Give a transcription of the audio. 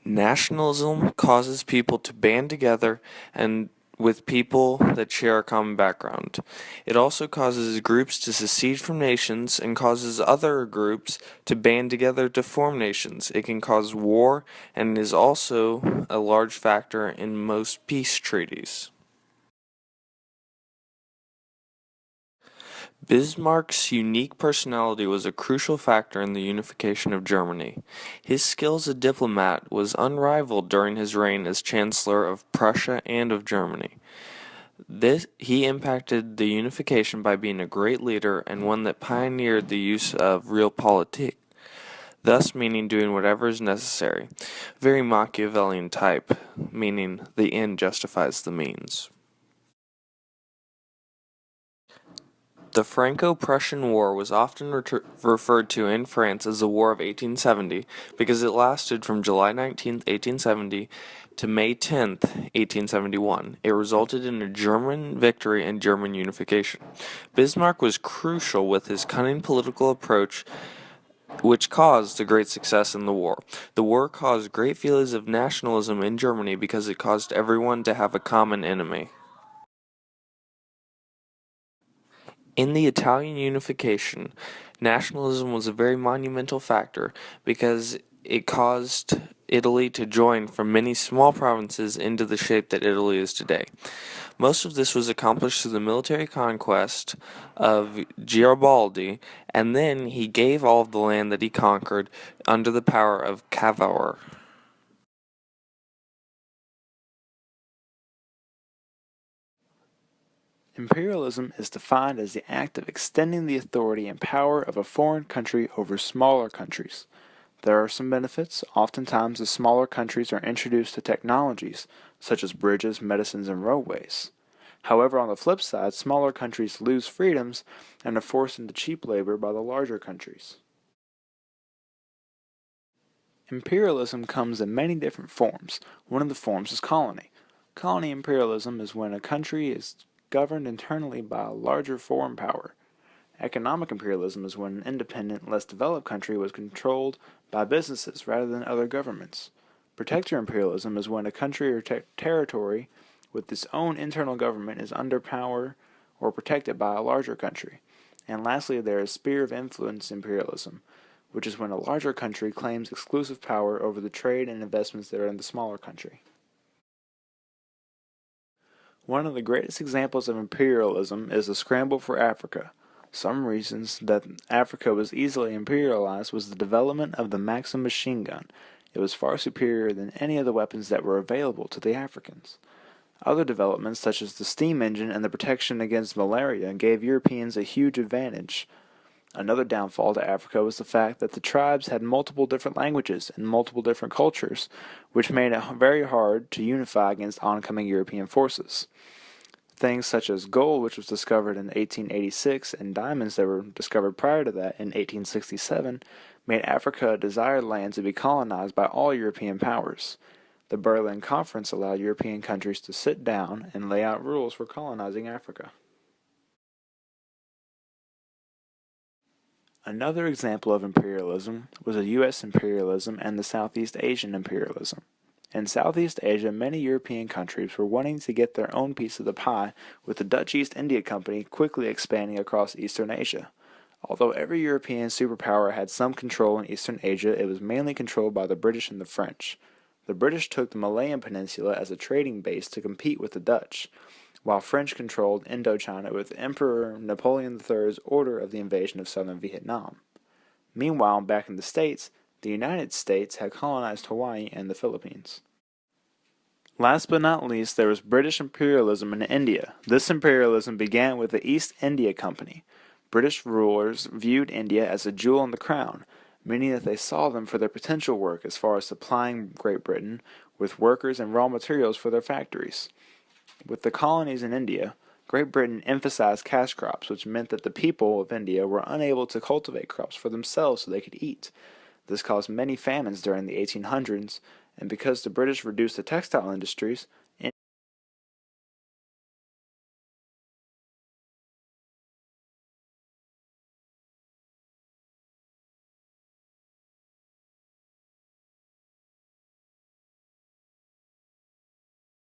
Nationalism causes people to band together and with people that share a common background. It also causes groups to secede from nations and causes other groups to band together to form nations. It can cause war and is also a large factor in most peace treaties. Bismarck's unique personality was a crucial factor in the unification of Germany. His skill as a diplomat was unrivaled during his reign as Chancellor of Prussia and of Germany. He impacted the unification by being a great leader and one that pioneered the use of realpolitik, thus meaning doing whatever is necessary. Very Machiavellian type, meaning the end justifies the means. The Franco-Prussian War was often referred to in France as the War of 1870 because it lasted from July 19, 1870 to May 10, 1871. It resulted in a German victory and German unification. Bismarck was crucial with his cunning political approach, which caused the great success in the war. The war caused great feelings of nationalism in Germany because it caused everyone to have a common enemy. In the Italian unification, nationalism was a very monumental factor because it caused Italy to join from many small provinces into the shape that Italy is today. Most of this was accomplished through the military conquest of Garibaldi, and then he gave all of the land that he conquered under the power of Cavour. Imperialism is defined as the act of extending the authority and power of a foreign country over smaller countries. There are some benefits. Oftentimes, the smaller countries are introduced to technologies, such as bridges, medicines, and roadways. However, on the flip side, smaller countries lose freedoms and are forced into cheap labor by the larger countries. Imperialism comes in many different forms. One of the forms is colony. Colony imperialism is when a country is governed internally by a larger foreign power. Economic imperialism is when an independent, less developed country was controlled by businesses rather than other governments. Protector imperialism is when a country or territory with its own internal government is under power or protected by a larger country. And lastly, there is sphere of influence imperialism, which is when a larger country claims exclusive power over the trade and investments that are in the smaller country. One of the greatest examples of imperialism is the scramble for Africa. Some reasons that Africa was easily imperialized was the development of the Maxim machine gun. It was far superior than any of the weapons that were available to the Africans. Other developments, such as the steam engine and the protection against malaria, gave Europeans a huge advantage. Another downfall to Africa was the fact that the tribes had multiple different languages and multiple different cultures, which made it very hard to unify against oncoming European forces. Things such as gold, which was discovered in 1886, and diamonds that were discovered prior to that in 1867, made Africa a desired land to be colonized by all European powers. The Berlin Conference allowed European countries to sit down and lay out rules for colonizing Africa. Another example of imperialism was the U.S. imperialism and the Southeast Asian imperialism. In Southeast Asia, many European countries were wanting to get their own piece of the pie, with the Dutch East India Company quickly expanding across Eastern Asia. Although every European superpower had some control in Eastern Asia, it was mainly controlled by the British and the French. The British took the Malayan Peninsula as a trading base to compete with the Dutch, while French controlled Indochina with Emperor Napoleon III's order of the invasion of southern Vietnam. Meanwhile, back in the States, the United States had colonized Hawaii and the Philippines. Last but not least, there was British imperialism in India. This imperialism began with the East India Company. British rulers viewed India as a jewel in the crown, meaning that they saw them for their potential work as far as supplying Great Britain with workers and raw materials for their factories. With the colonies in India, Great Britain emphasized cash crops, which meant that the people of India were unable to cultivate crops for themselves so they could eat. This caused many famines during the 1800s, and because the British reduced the textile industries,